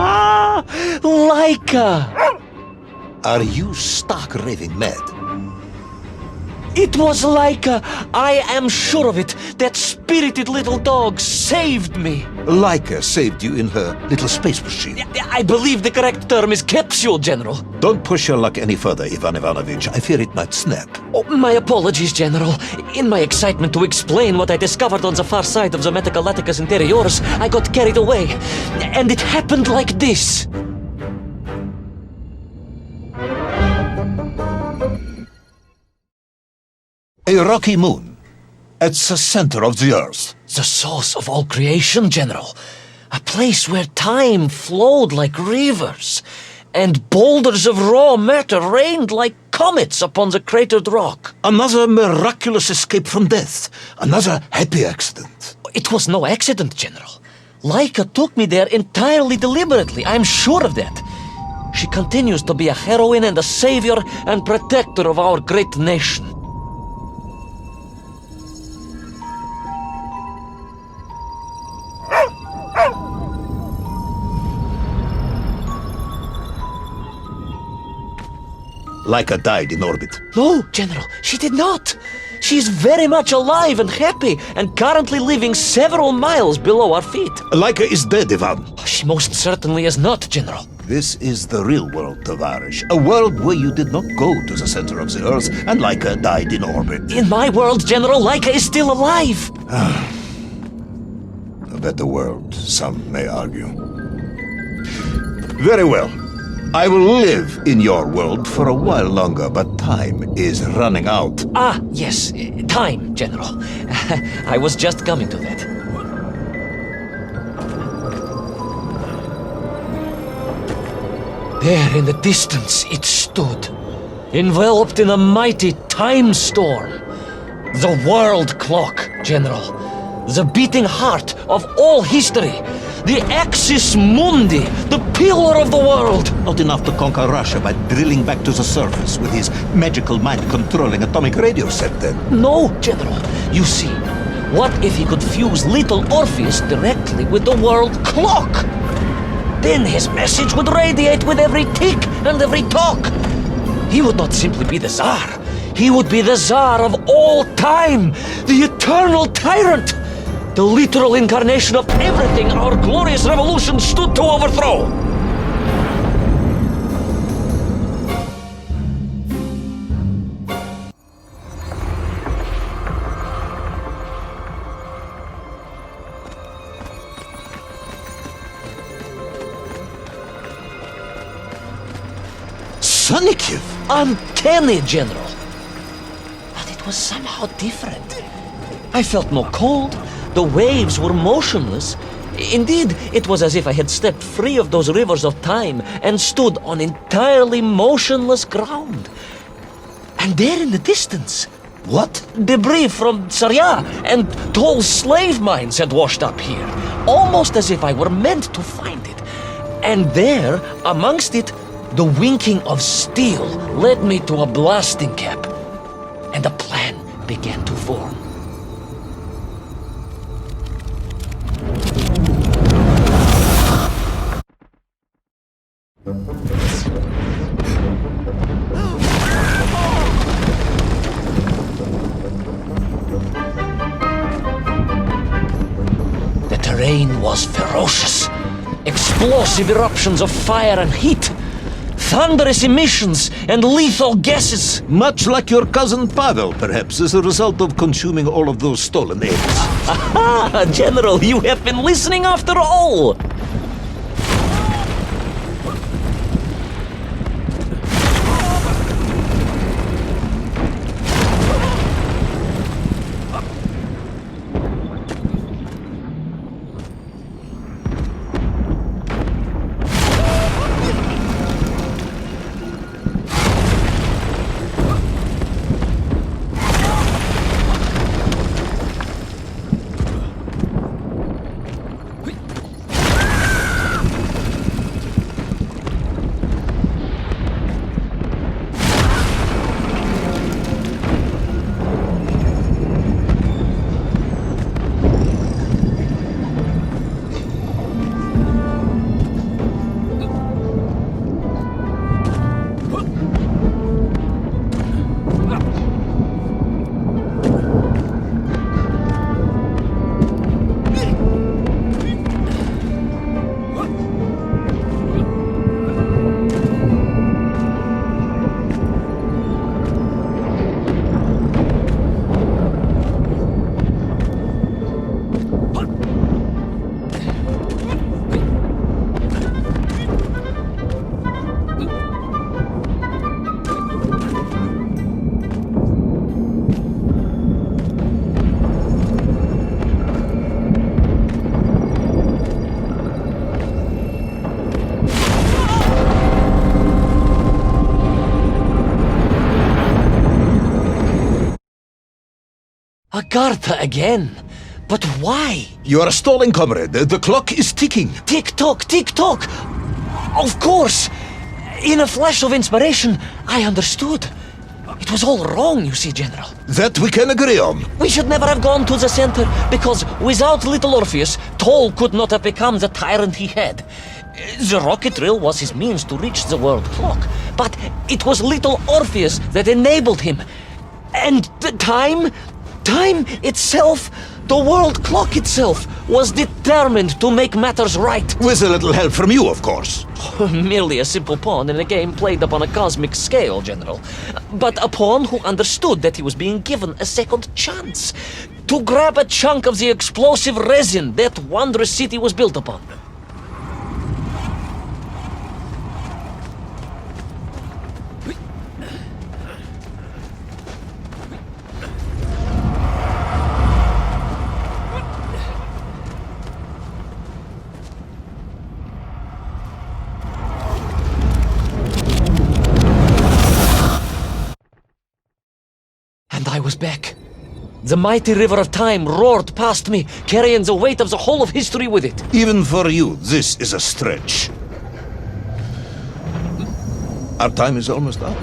Ah, Laika! Are you stark raving mad? It was Laika! I am sure of it! That spirited little dog saved me! Laika saved you in her little space machine. I believe the correct term is capsule, General. Don't push your luck any further, Ivan Ivanovich. I fear it might snap. Oh, my apologies, General. In my excitement to explain what I discovered on the far side of the METAGALACTICUS INTERIORUS, I got carried away. And it happened like this. A rocky moon. It's the center of the Earth. The source of all creation, General. A place where time flowed like rivers, and boulders of raw matter rained like comets upon the cratered rock. Another miraculous escape from death. Another happy accident. It was no accident, General. Laika took me there entirely deliberately, I'm sure of that. She continues to be a heroine and a savior and protector of our great nation. Laika died in orbit. No, General, she did not. She is very much alive and happy, and currently living several miles below our feet. Laika is dead, Ivan. She most certainly is not, General. This is the real world, Tovarish. A world where you did not go to the center of the Earth, and Laika died in orbit. In my world, General, Laika is still alive. A better world, some may argue. Very well. I will live in your world for a while longer, but time is running out. Ah, yes, time, General. I was just coming to that. There in the distance it stood, enveloped in a mighty time storm. The world clock, General. The beating heart of all history. The axis mundi, the pillar of the world. Not enough to conquer Russia by drilling back to the surface with his magical mind-controlling atomic radio set, then? No, General. You see, what if he could fuse little Orpheus directly with the world clock? Then his message would radiate with every tick and every talk. He would not simply be the Tsar. He would be the Tsar of all time, the eternal tyrant. The literal incarnation of everything our glorious revolution stood to overthrow. Sonikiv! Uncanny, General. But it was somehow different. I felt no cold. The waves were motionless. Indeed, it was as if I had stepped free of those rivers of time and stood on entirely motionless ground. And there in the distance... What? Debris from Tsarya and tall slave mines had washed up here, almost as if I were meant to find it. And there, amongst it, the winking of steel led me to a blasting cap, and a plan began to form. The terrain was ferocious. Explosive eruptions of fire and heat. Thunderous emissions and lethal gases. Much like your cousin Pavel, perhaps, as a result of consuming all of those stolen eggs. Aha! General, you have been listening after all! Agartha again? But why? You are stalling, comrade. The clock is ticking. Tick-tock, tick-tock! Of course! In a flash of inspiration, I understood. It was all wrong, you see, General. That we can agree on. We should never have gone to the center, because without little Orpheus, Toll could not have become the tyrant he had. The rocket drill was his means to reach the world clock, but it was little Orpheus that enabled him. And the time itself, the world clock itself, was determined to make matters right. With a little help from you, of course. Merely a simple pawn in a game played upon a cosmic scale, General. But a pawn who understood that he was being given a second chance to grab a chunk of the explosive resin that wondrous city was built upon. And I was back. The mighty river of time roared past me, carrying the weight of the whole of history with it. Even for you, this is a stretch. Our time is almost up.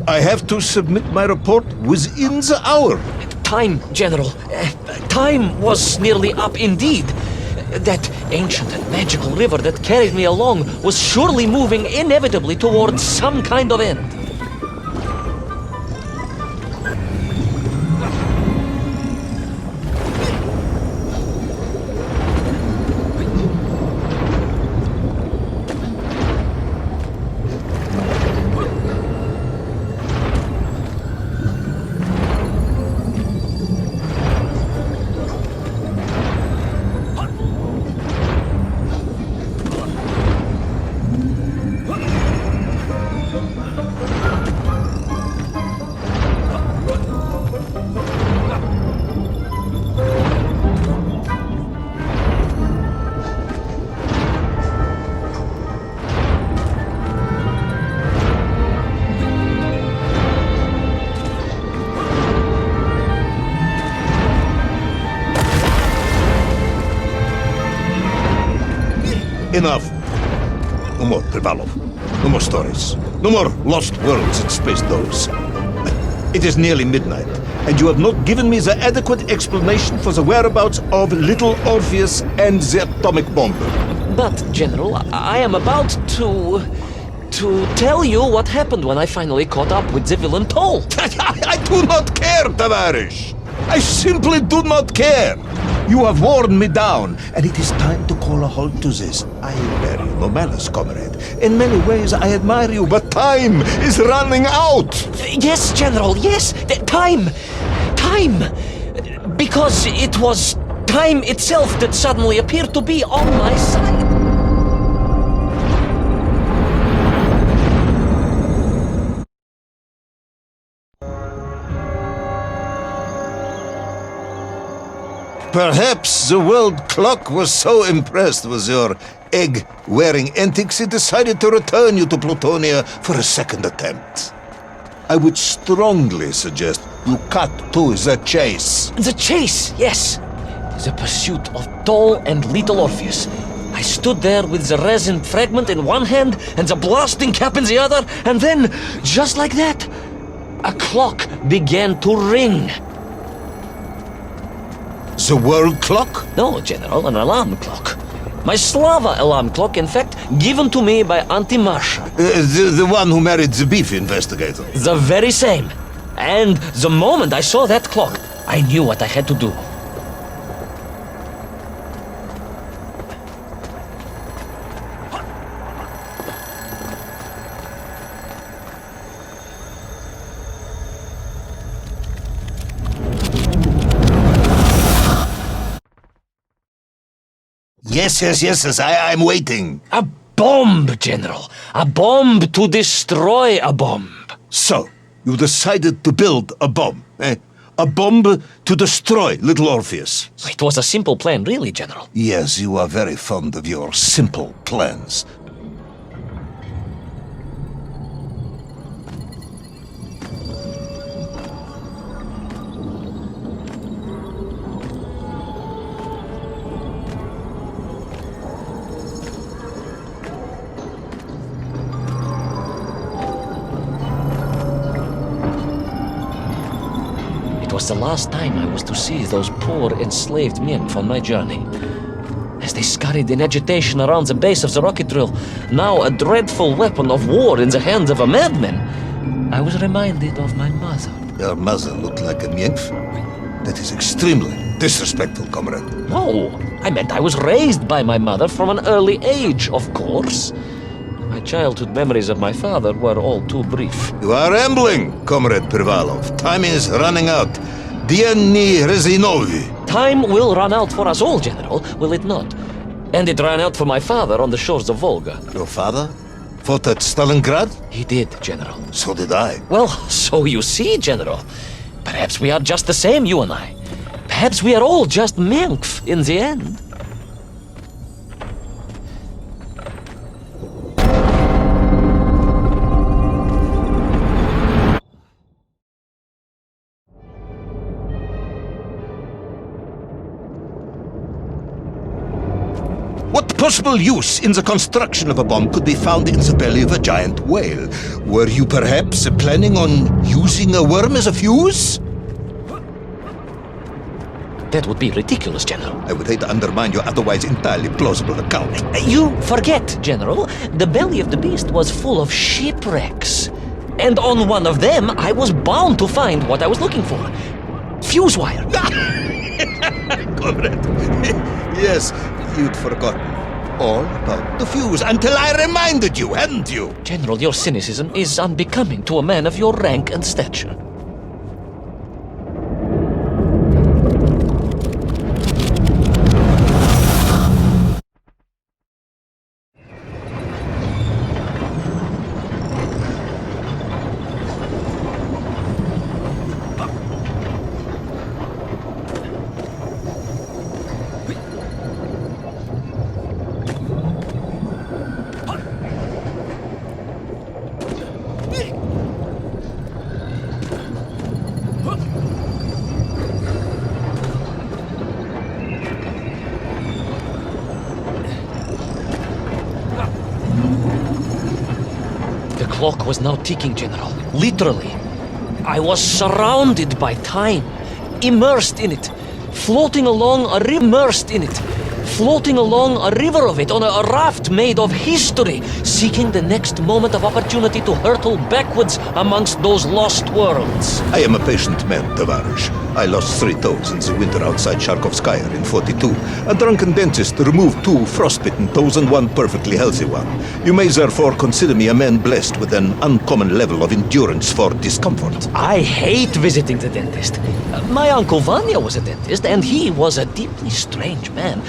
I have to submit my report within the hour. Time, General. Time was nearly up indeed. That ancient and magical river that carried me along was surely moving inevitably towards some kind of end. Enough. No more Privalov. No more stories. No more lost worlds in space doors. It is nearly midnight, and you have not given me the adequate explanation for the whereabouts of little Orpheus and the atomic bomb. But, General, I am about to tell you what happened when I finally caught up with the villain Toll. I do not care, Tavarish. I simply do not care. You have worn me down, and it is time to call a halt to this. I bear you no malice, comrade. In many ways, I admire you, but time is running out. Yes, General, yes. Time. Because it was time itself that suddenly appeared to be on my side. Perhaps the world clock was so impressed with your egg-wearing antics it decided to return you to Plutonia for a second attempt. I would strongly suggest you cut to the chase. The chase, yes. The pursuit of Toll and little Orpheus. I stood there with the resin fragment in one hand and the blasting cap in the other, and then, just like that, a clock began to ring. The world clock? No, General, an alarm clock. My Slava alarm clock, in fact, given to me by Auntie Marsha. The one who married the beef investigator. The very same. And the moment I saw that clock, I knew what I had to do. Yes, I'm waiting. A bomb, General. A bomb to destroy a bomb. So, you decided to build a bomb, eh? A bomb to destroy little Orpheus. It was a simple plan, really, General. Yes, you are very fond of your simple plans. was the last time I was to see those poor enslaved nymph on my journey. As they scurried in agitation around the base of the rocket drill, now a dreadful weapon of war in the hands of a madman, I was reminded of my mother. Your mother looked like a nymph? That is extremely disrespectful, comrade. No, I meant I was raised by my mother from an early age, of course. My childhood memories of my father were all too brief. You are rambling, Comrade Privalov. Time is running out. Diani Rezinovi. Time will run out for us all, General, will it not? And it ran out for my father on the shores of Volga. Your father fought at Stalingrad? He did, General. So did I. Well, so you see, General. Perhaps we are just the same, you and I. Perhaps we are all just Menkf in the end. What possible use in the construction of a bomb could be found in the belly of a giant whale? Were you perhaps planning on using a worm as a fuse? That would be ridiculous, General. I would hate to undermine your otherwise entirely plausible account. You forget, General. The belly of the beast was full of shipwrecks. And on one of them, I was bound to find what I was looking for. Fuse wire. Comrade, yes, you'd forgotten all about the fuse until I reminded you, hadn't you? General, your cynicism is unbecoming to a man of your rank and stature. The clock was now ticking, General. Literally. I was surrounded by time, immersed in it, floating along a immersed in it, floating along a river of it on a raft made of history, seeking the next moment of opportunity to hurtle backwards amongst those lost worlds. I am a patient man, Tavarish. I lost 3 toes in the winter outside Sharkovskaya in 42. A drunken dentist removed 2 frostbitten toes and 1 perfectly healthy one. You may therefore consider me a man blessed with an uncommon level of endurance for discomfort. I hate visiting the dentist. My uncle Vanya was a dentist, and he was a deeply strange man.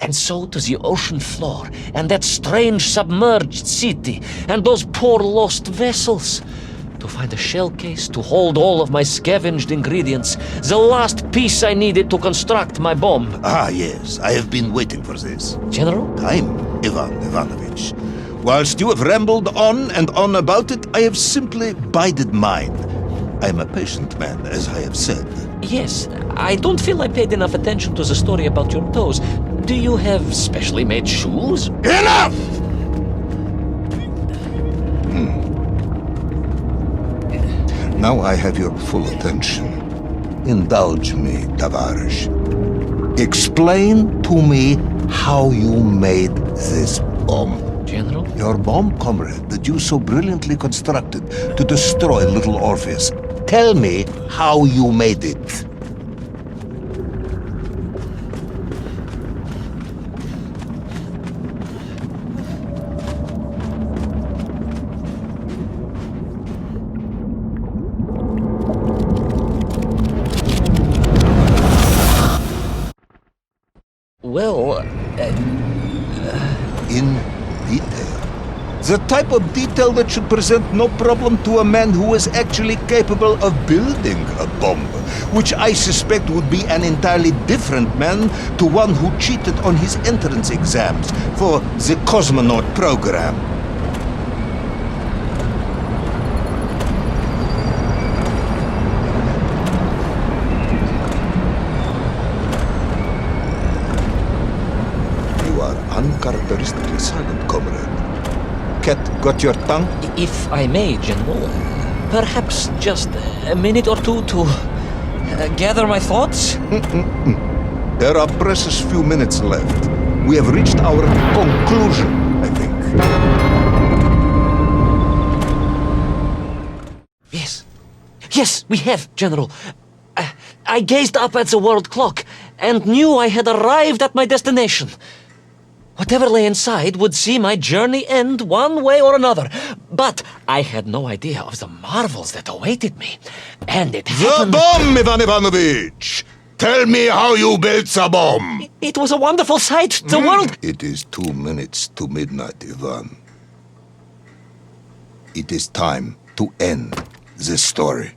And so to the ocean floor, and that strange submerged city, and those poor lost vessels. To find a shell case to hold all of my scavenged ingredients, the last piece I needed to construct my bomb. Ah, yes, I have been waiting for this. General? Time Ivan Ivanovich. Whilst you have rambled on and on about it, I have simply bided mine. I am a patient man, as I have said. Yes, I don't feel I paid enough attention to the story about your toes. Do you have specially made shoes? Enough! Now I have your full attention. Indulge me, Tavarish. Explain to me how you made this bomb. General? Your bomb, comrade, that you so brilliantly constructed to destroy little Orpheus. Tell me how you made it. Well, In detail. The type of detail that should present no problem to a man who is actually capable of building a bomb, which I suspect would be an entirely different man to one who cheated on his entrance exams for the cosmonaut program. You are uncharacteristically silent, comrade. Cat got your tongue? if I may, General, perhaps just a minute or two to gather my thoughts? There are precious few minutes left. We have reached our conclusion, I think. Yes, we have, General. I gazed up at the world clock and knew I had arrived at my destination. Whatever lay inside would see my journey end one way or another. But I had no idea of the marvels that awaited me. And it The happened... bomb, Ivan Ivanovich! Tell me how you built the bomb! It was a wonderful sight. The world... It is 2 minutes to midnight, Ivan. It is time to end this story.